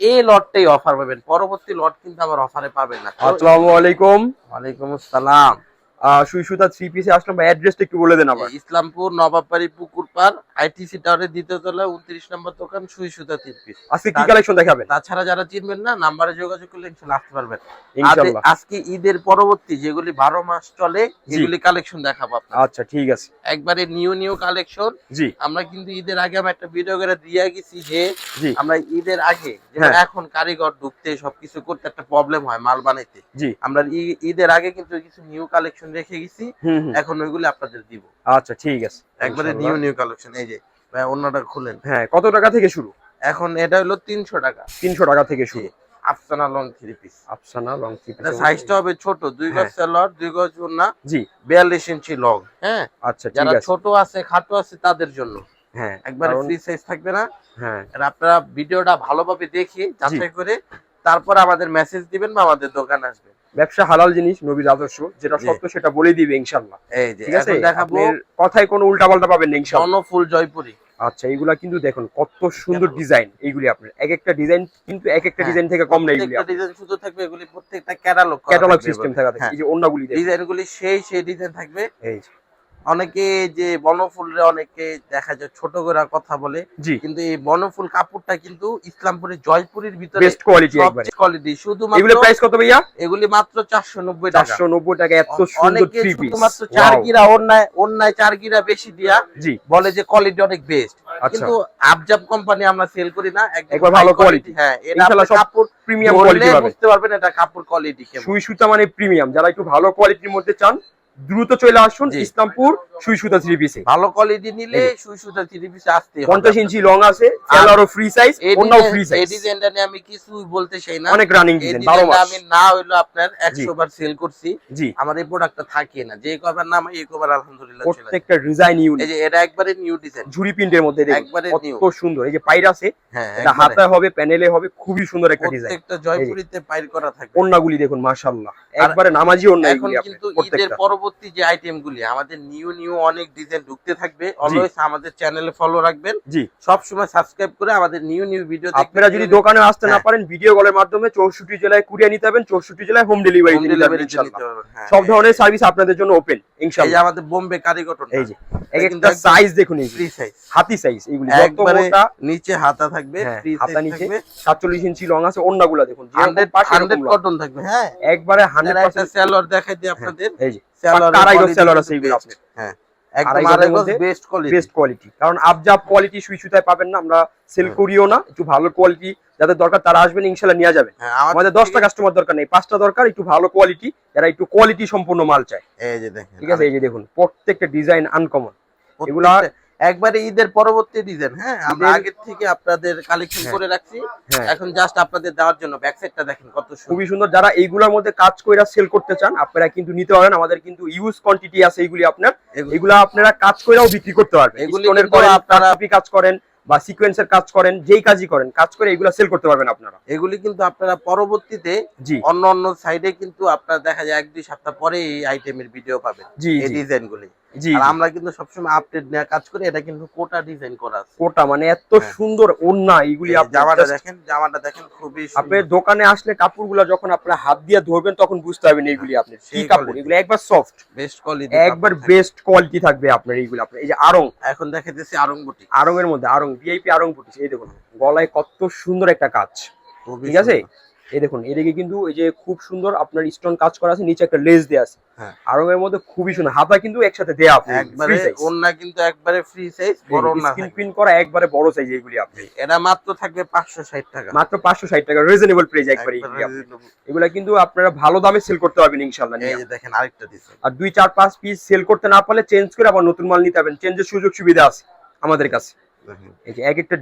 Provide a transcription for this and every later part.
এই লটটাই অফার পাবেন, পরবর্তী লট কিন্তু আবার অফারে পাবেন না। আসসালামু আলাইকুম। ওয়ালাইকুম আসসালাম। সুই সুতা থ্রি পিসে আসলাম ভাই, অ্যাড্রেসটা একটু বলে দেন আবার। ইসলামপুর নবাববাড়ি পুকুরপাড় আইটিসি টাওয়ারের দ্বিতীয় তলায় 29 নম্বর দোকান, সুই সুতা 3 পিস। আজকে কি কালেকশন দেখাবেন? তাছাড়া যারা চিনবেন না, নাম্বারে যোগাযোগ করলে ইনশাআল্লাহ আসতে পারবেন। ইনশাআল্লাহ। আজকে ঈদের পরবর্তী যেগুলি 12 মাস চলে এগুলি কালেকশন দেখাবো আপনাদের। আচ্ছা ঠিক আছে। একবারে নিউ কালেকশন। জি। আমরা কিন্তু ঈদের আগে আমি একটা ভিডিও করে দিয়ে গেছি যে জি। আমরা ঈদের আগে যেমন এখন কারিগর ঢুকতে সবকিছু করতে একটা প্রবলেম হয় মাল বানাইতে। জি। আমরা ঈদের আগে কিন্তু কিছু নিউ কালেকশন রেখে গেছি, এখন ওইগুলো আপনাদের দিব। আচ্ছা ঠিক আছে, একবারে নিউ কালেকশন। এই যে ভাই অন্যটা খুলেন। হ্যাঁ, কত টাকা থেকে শুরু? এখন এটা হলো 300 টাকা। 300 টাকা থেকে শুরু। Afsana long 3 piece. Afsana long 3 piece. এটা সাইজটা হবে ছোট, 2 গজ সেলর 2 গজ ওড়না। জি। 42 ইঞ্চি লং। হ্যাঁ, আচ্ছা ঠিক যারা আছে। ছোট আছে খাটো আছে তাদের জন্য। হ্যাঁ, একবারে ফ্রি সাইজ থাকবে না। হ্যাঁ, আর আপনারা ভিডিওটা ভালোভাবে দেখে যাচাই করে তারপর আমাদের মেসেজ দিবেন বা আমাদের দোকানে আসবেন। ব্যবসা হালাল জিনিস, নবীর আদর্শ, যেটা সত্য সেটা বলে দিবে ইনশাআল্লাহ। এই যে ঠিক আছে, এখন দেখাবো কথায় কোনো উল্টাপাল্টা পাবেন না ইনশাআল্লাহ। জনফুল জয়পুরি। আচ্ছা, এইগুলা কিন্তু দেখুন কত সুন্দর ডিজাইন। এইগুলি আপনার এক একটা ডিজাইন কিন্তু এক একটা ডিজাইন থেকে কম না। এইগুলি প্রত্যেকটা ডিজাইন শুধু থাকবে, এগুলি প্রত্যেকটা ক্যাটালগ সিস্টেম থাকা থাকে। এই যে ওন্নাগুলি ডিজাইনগুলি সেই ডিজাইন থাকবে। এই যে অনেকে যে বনফুলরে অনেকে দেখা যায় ছোট করে কথা বলে, কিন্তু এই বনফুল কাপড়টা কিন্তু ইসলামপুরের জয়পুরের ভিতরে বেস্ট কোয়ালিটি, একবারে কোয়ালিটি। শুধুমাত্র এগুলো প্রাইস কত ভাইয়া? এগুলি মাত্র 490 টাকা। 490 টাকা। এত সুন্দর থ্রি পিস। শুধুমাত্র চারগিরা অন্যায় চারগিরা বেশি দিয়া জি বলে যে কোয়ালিটি অনেক বেস্ট, কিন্তু আবজাব কোম্পানি আমরা সেল করি না, একদম ভালো কোয়ালিটি। হ্যাঁ, এটা কাপড় প্রিমিয়াম কোয়ালিটি পাবেন, বুঝতে পারবেন এটা কাপড় কোয়ালিটি কেমন। সুই সুতা মানে প্রিমিয়াম। যারা একটু ভালো কোয়ালিটির মধ্যে চান দ্রুত চলে আসুন ইসলামপুর সুই সুতা থ্রি পিসে। ভালো কোয়ালিটি নিলে সুই সুতা থ্রি পিসে আসতে হবে। 50 ইঞ্চি লং আছে, সেলারও ফ্রি সাইজ, ওন্নাও ফ্রি সাইজ। এই ডিজাইনটা নিয়ে আমি কিছু বলতে চাই না, অনেক রানিং ডিজাইন। 12 মাস আমি না হইলো আপনার 100 বার সেল করছি। জি। আমার এই প্রোডাক্টটা থাকে না, যে কবার নাম এই কবার আলহামদুলিল্লাহ চলে। প্রত্যেকটা ডিজাইন ইউনিক। এই যে এটা একবারে নিউ ডিজাইন, ঝুরি প্রিন্টের মধ্যে দেখুন একবারে নিউ, কত সুন্দর। এই যে পাইর আছে, হ্যাঁ এটা হাতে হবে, প্যানেলে হবে, খুবই সুন্দর একটা ডিজাইন। প্রত্যেকটা জয়পুরিতে পাইর করা থাকবে। ওন্নাগুলি দেখুন মাশাআল্লাহ, একবারে নামাজি ওন্না। এখন কিন্তু ঈদের পরবর্তী যে আইটেমগুলি আমাদের নিউ অনেক ডিজাইন ঢুকতে থাকবে। অলওয়েজ আমাদের চ্যানেলে ফলো রাখবেন। জি। সব সময় সাবস্ক্রাইব করে আমাদের নিউ ভিডিও দেখবেন। আপনারা যদি দোকানে আসতে না পারেন, ভিডিও কলের মাধ্যমে 64 জেলায় কুরিয়ার নিতে পারবেন, 64 জেলায় হোম ডেলিভারি দিতে পারবেন ইনশাআল্লাহ। সব ধরনের সার্ভিস আপনাদের জন্য ওপেন ইনশাআল্লাহ। এই যে আমাদের বোম্বে কারিগর, এই যে একটা সাইজ দেখুন, এই ফ্রি সাইজ হাতি সাইজ। এইগুলি একবারে নিচে হাতা থাকবে, ফ্রি সাইজ থাকবে। 47 ইঞ্চি লং আছে। ওন্নাগুলো দেখুন 100 কটন থাকবে। হ্যাঁ, একবারে 100% সেলর দেখাই দিই আপনাদের। এই যে সেলর আছে এইগুলো আপনি। হ্যাঁ, একদম আড়াইগজ বেস্ট কোয়ালিটি। কারণ আবজাব কোয়ালিটি সুই সুতায় পাবেন না, আমরা সেল করিও না। একটু ভালো কোয়ালিটি যাদের দরকার তারা আসবেন ইনশাআল্লাহ, নিয়ে যাবেন। আমাদের 10টা কাস্টমার দরকার নেই, 5টা দরকার একটু ভালো কোয়ালিটি, যারা একটু কোয়ালিটি সম্পূর্ণ মাল চায়। এই যে দেখেন, ঠিক আছে, এই যে দেখুন প্রত্যেকটা ডিজাইন আনকমন। এগুলা একবারে ঈদের পরবর্তী ডিজাইন। হ্যাঁ, আমরা আগে থেকে আপনাদের কালেকশন করে রাখছি, এখন জাস্ট আপনাদের দেওয়ার জন্য। ব্যাক সাইডটা দেখেন কত সুন্দর, খুবই সুন্দর। যারা এইগুলোর মধ্যে কাজ কইরা সেল করতে চান আপনারা কিন্তু নিতে পারেন। আমাদের কিন্তু ইউজ কোয়ান্টিটি আছে এইগুলি আপনার। এগুলা আপনারা কাজ কইরাও বিক্রি করতে পারবেন। স্টোনের করে আপনারা কাজ করেন বা সিকোয়েন্সের কাজ করেন, যেই কাজই করেন, কাজ করে এগুলা সেল করতে পারবেন আপনারা। এগুলি কিন্তু আপনারা পরবর্তীতে অন্য সাইডে কিন্তু আপনারা দেখা যায় 1-2 সপ্তাহ পরে এই আইটেমের ভিডিও পাবেন, এই ডিজাইনগুলি। আর আমরা কিন্তু সবসময় আপডেট নিয়ে কাজ করি। এটা কিন্তু কোটা ডিজাইন করা আছে, কোটা মানে এত সুন্দর ওন্না। এইগুলি জামাটা দেখেন খুবই সুন্দর। আপনার দোকানে আসলে কাপড়গুলো যখন আপনারা হাত দিয়ে ধরবেন তখন বুঝতে পারবেন এইগুলি আপনার কি কাপড়। এগুলো একবার সফট, বেস্ট কোয়ালিটি, একবার বেস্ট কোয়ালিটি থাকবে আপনার এইগুলো। আপনার এই যে আরং, এখন দেখাইতেছি আরং বুটি। আরং এর মধ্যে আরং ভিআইপি আরং বুটি। এই দেখুন গলায় কত সুন্দর একটা কাজ, ঠিক আছে। এই দেখুন এদিকে কিন্তু এই যে খুব সুন্দর আপনার স্টোন কাজ করা আছে, নিচে একটা লেস দেয়া আছে। আরং এর মধ্যে খুবই সুন্দর। হাতা কিন্তু একসাথে দেয়া আপনি, একবারে ওন্না কিন্তু একবারে ফ্রি সাইজ, বড় ওন্না স্ক্রিন প্রিন্ট করা একবারে বড় সাইজ। এইগুলি আপনি এটা মাত্র থাকবে 560 টাকা, মাত্র 560 টাকা, রিজনেবল প্রাইস একবারে। এগুলা কিন্তু আপনারা ভালো দামে সেল করতে পারবেন ইনশাআল্লাহ। এই যে দেখেন আরেকটা ডিজাইন। আর 2-4-5 পিস সেল করতে না পারলে চেঞ্জ করে আবার নতুন মাল নিতে পারবেন। চেঞ্জের সুযোগ সুবিধা আছে আমাদের কাছে। এই যে এক একটা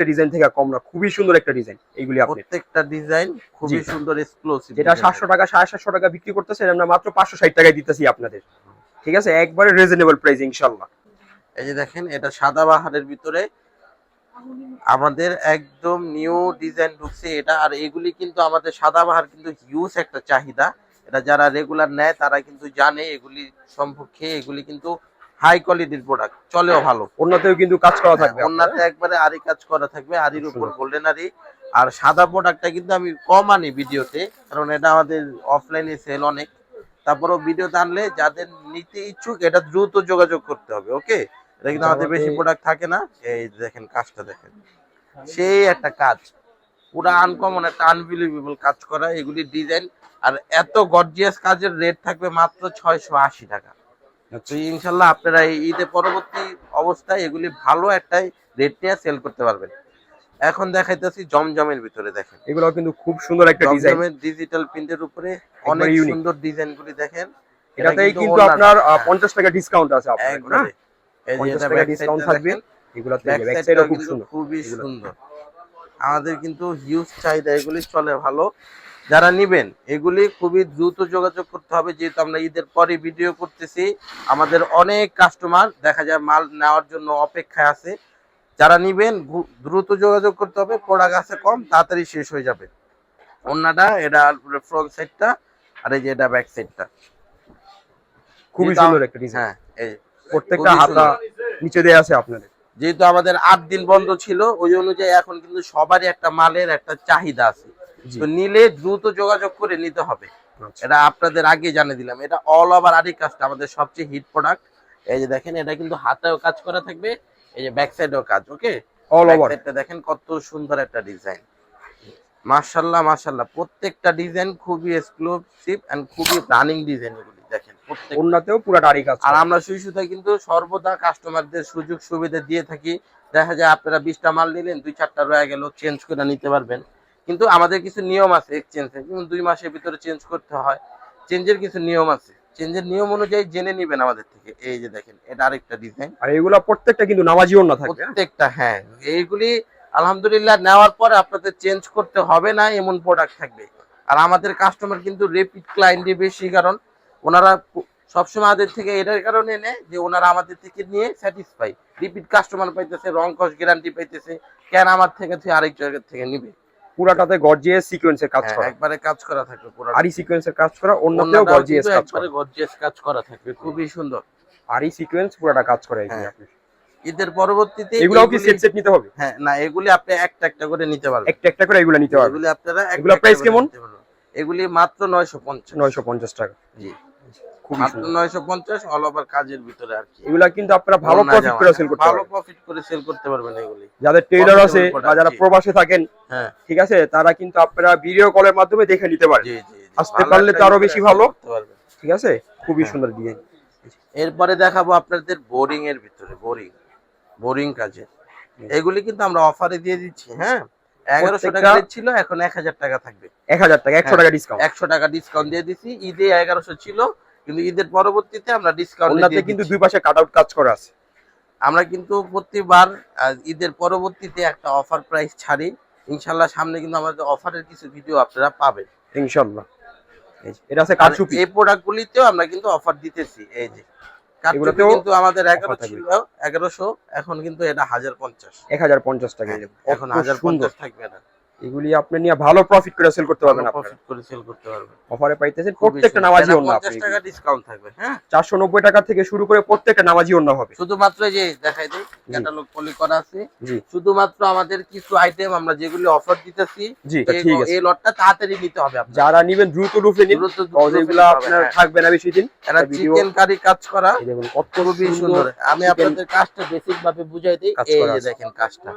ডিজাইন থেকে কম না, খুবই সুন্দর একটা ডিজাইন। এইগুলি আপনি প্রত্যেকটা ডিজাইন খুবই সুন্দর, এক্সক্লুসিভ। যেটা 700 টাকা 750 টাকা বিক্রি করতেছেন, আমরা মাত্র 560 টাকায় দিতেছি আপনাদের। ঠিক আছে, একবারে রিজনেবল প্রাইস ইনশাআল্লাহ। এই যে দেখেন এটা সাদাবাহারের ভিতরে আমাদের একদম নিউ ডিজাইন ঢুকছে এটা। আর এগুলি কিন্তু আমাদের সাদাবাহার কিন্তু হিউজ একটা চাহিদা। এটা যারা রেগুলার নেয় তারা কিন্তু জানে এগুলি সম্পর্কে। এগুলি কিন্তু হাই কোয়ালিটির প্রোডাক্ট, চলেও ভালো। অন্যতেও কিন্তু কাজ করা থাকবে, অন্যতে একবারে আরি কাজ করা থাকবে, আরির উপর গোল্ডেন আরি। আর সাদা প্রোডাক্টটা কিন্তু আমি কম আনি ভিডিওতে, কারণ এটা আমাদের অফলাইনে সেল অনেক। তারপরেও ভিডিওতে আনলে যাদের নিতে ইচ্ছুক এটা দ্রুত যোগাযোগ করতে হবে। ওকে, এটা কিন্তু আমাদের বেশি প্রোডাক্ট থাকে না। এই দেখেন কাজটা দেখেন, সেই একটা কাজ, পুরো আনকমন একটা আনবিলিভেবল কাজ করা, এগুলি ডিজাইন। আর এত গর্জিয়াস কাজের রেট থাকবে মাত্র 680 টাকা। তো ইনশাল্লাহ আপনারা এই ঈদের পরবর্তী অবস্থায় এগুলি ভালো একটা রেট নিয়ে সেল করতে পারবেন। এখন দেখাইতেছি জমজমের ভিতরে, দেখেন এগুলো কিন্তু খুব সুন্দর একটা ডিজাইন, জমজমের ডিজিটাল প্রিন্টের উপরে অনেক সুন্দর ডিজাইন গুলি দেখেন। এটাতেই কিন্তু আপনার 50 টাকা ডিসকাউন্ট আছে আপনাদের, না? এই যে এটা 50 টাকা ডিসকাউন্ট থাকবে। এগুলাতে ব্যাক সাইডও খুব সুন্দর, খুবই সুন্দর। আমাদের কিন্তু হিউজ চাহিদা, এগুলি চলে ভালো। যারা নিবেন এগুলি খুবই দ্রুত যোগাযোগ করতে হবে, যেহেতু আমরা ঈদের পরে ভিডিও করতেছি। আমাদের অনেক কাস্টমার দেখা যায় মাল নেওয়ার জন্য অপেক্ষায় আছে। যারা নিবেন দ্রুত যোগাযোগ করতে হবে, প্রোডাক্ট আছে কম, তাড়াতাড়ি শেষ হয়ে যাবে। অন্যটা এটা ফ্রন্ট সাইডটা, আর এই যে এটা ব্যাক সাইডটা, খুবই সুন্দর একটা ডিজাইন। হ্যাঁ, এই প্রত্যেকটা হাতা নিচে দেয়া আছে আপনাদের। যেহেতু আমাদের 8 দিন বন্ধ ছিল, ওই অনুযায়ী এখন কিন্তু সবারই একটা মালের একটা চাহিদা আছে। তো নিলে দ্রুত যোগাযোগ করে নিতে হবে। এটা আপনাদের আগে জানিয়ে দিলাম। এটা অল ওভার আরি কাজটা আমাদের সবচেয়ে হিট প্রোডাক্ট। এই যে দেখেন, এটা কিন্তু হাতেও কাজ করা থাকবে, এই যে ব্যাক সাইডেও কাজ। ওকে, অল ওভার এটা দেখেন কত সুন্দর একটা ডিজাইন। মাশাআল্লাহ মাশাআল্লাহ, প্রত্যেকটা ডিজাইন খুবই এক্সক্লুসিভ এন্ড খুবই রানিং ডিজাইন। এগুলি দেখেন প্রত্যেকটা, ওন্নাতেও পুরো আরি কাজ। আর আমরা সুই সুতা কিন্তু সর্বদা কাস্টমারদের সুযোগ সুবিধা দিয়ে থাকি। দেখা যায় আপনারা 20টা মাল নিলেন, 2-4টা রয়ে গেল, চেঞ্জ করে নিতে পারবেন। কিন্তু আমাদের কিছু নিয়ম আছে এক্সচেঞ্জের, যেমন 2 মাসের ভিতরে চেঞ্জ করতে হয়। চেঞ্জের কিছু নিয়ম আছে, চেঞ্জের নিয়ম অনুযায়ী জেনে নেবেন আমাদের থেকে। এই যে দেখেন, এটা আরেকটা ডিজাইন। আর এগুলা প্রত্যেকটা কিন্তু নামাজি ওন্না থাকবে, প্রত্যেকটা। হ্যাঁ, এইগুলি আলহামদুলিল্লাহ নেওয়ার পরে আপনাদের চেঞ্জ করতে হবে না এমন প্রোডাক্ট থাকবে। আর আমাদের কাস্টমার কিন্তু রিপিট ক্লায়েন্টই বেশি, কারণ ওনারা সবসময় আমাদের থেকে এটার কারণে নেয় যে ওনারা আমাদের থেকে নিয়ে স্যাটিসফাই, রিপিট কাস্টমার পাইতেছে, রং কস গ্যারান্টি পাইতেছে, কেন আমার থেকে আরেক জায়গা থেকে নিবে। পুরাটাতে গর্জিয়াস সিকোয়েন্সের কাজ করা, একবারে কাজ করা থাকবে পুরো আরি সিকোয়েন্সের কাজ করা, অন্যতেও গর্জিয়াস কাজ করা, একবারে গর্জিয়াস কাজ করা থাকবে, খুবই সুন্দর। আরি সিকোয়েন্স পুরাটা কাজ করা। এখানে আপনি ঈদের পরবর্তীতে এগুলাও কি সেট সেট নিতে হবে? হ্যাঁ, না, এগুলি আপনি একটা একটা করে নিতে পারবেন, একটা একটা করে এগুলা নিতে পারবেন। এগুলি আপনারা এগুলা প্রাইস কেমন? এগুলি মাত্র 950 টাকা। জি, খুব মাত্র 950, অল ওভার কাজের ভিতরে আর কি। এগুলা কিন্তু আপনারা ভালো প্রফিট করে সেল করতে পারবেন, ভালো প্রফিট করে সেল করতে পারবেন। এগুলি যাদের টেইলার আছে বা যারা প্রবাসে থাকেন, হ্যাঁ ঠিক আছে, তারা কিন্তু আপনারা ভিডিও কলের মাধ্যমে দেখে নিতে পারেন। জি জি, আসতে পারলে তো আরো বেশি ভালো, ঠিক আছে। খুবই হ্যাঁ। সুন্দর ডিজাইন। এরপরে দেখাবো আপনাদের বোরিং এর ভিতরে, বোরিং কাজের। এগুলি কিন্তু আমরা অফারে দিয়ে দিচ্ছি। হ্যাঁ, 1100 টাকা রেট ছিল, এখন 1000 টাকা থাকবে। 1000 টাকা, 100 টাকা ডিসকাউন্ট, 100 টাকা ডিসকাউন্ট দিয়ে দিছি। ঈদে 1100 ছিল, কিন্তু ঈদের পরবর্তীতে আমরা ডিসকাউন্ট ওনাতে কিন্তু দুই পাশে কাট আউট কাজ করা আছে। আমরা কিন্তু প্রতিবার ঈদের পরবর্তীতে একটা অফার প্রাইস ছাড়ি। ইনশাআল্লাহ সামনে কিন্তু আমাদের অফারের কিছু ভিডিও আপনারা পাবেন ইনশাআল্লাহ। এটা আছে কারচুপি, এই প্রোডাক্টগুলিতেও আমরা কিন্তু অফার দিতেছি। এই যে কারচুপি কিন্তু আমাদের 11 ছিল, 1100, এখন কিন্তু এটা 1050 টাকা। এখন 1050 থাকবে। এটা এগুলি আপনি নিয়ে ভালো প্রফিট করে সেল করতে পারবেন, প্রফিট করে সেল করতে পারবেন। অফারে পাইতেছেন প্রত্যেকটা নামাজি ওন্না, 50 টাকা ডিসকাউন্ট থাকবে। হ্যাঁ, 490 টাকা থেকে শুরু করে প্রত্যেকটা নামাজি ওন্না হবে। শুধুমাত্র যে দেখাই দেই, ক্যাটালগ পলি করা আছে। শুধুমাত্র আমাদের কিছু আইটেম আমরা যেগুলি অফার দিতেছি, এই লটটা তাড়াতাড়ি নিতে হবে। যারা নেবেন দ্রুত রূপে নিন, এগুলো আপনার থাকবে না বেশি দিন। এটা চিকেন কারি কাজ করা, খুবই সুন্দর। আমি আপনাদের কাজটা বেসিক ভাবে বুঝাই দিই। এই যে দেখেন কাজটা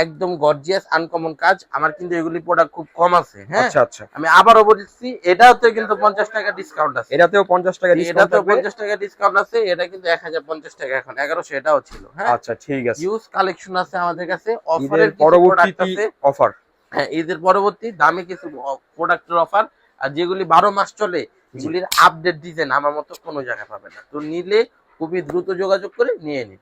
একদম গর্জিয়াস আনকমন কাজ। আমার কিন্তু এগুলি প্রোডাক্ট খুব কম আছে। হ্যাঁ, আচ্ছা আচ্ছা, আমি আবারও বলছি, এটাতে কিন্তু 50 টাকা ডিসকাউন্ট আছে, এটাতেও 50 টাকা ডিসকাউন্ট, এটাতেও 50 টাকা ডিসকাউন্ট আছে। এটা কিন্তু 1050 টাকা, এখন 1100 এটাও ছিল। হ্যাঁ, আচ্ছা ঠিক আছে। ইউজ কালেকশন আছে আমাদের কাছে, অফারের পরবর্তী অফার। হ্যাঁ, ঈদের পরবর্তী দামে কিছু প্রোডাক্টের অফার, আর যেগুলি 12 মাস চলে, এগুলির আপডেট ডিজাইন আমার মতো কোনো জায়গায় পাবে না। তো নিলে খুবই দ্রুত যোগাযোগ করে নিয়ে নিন।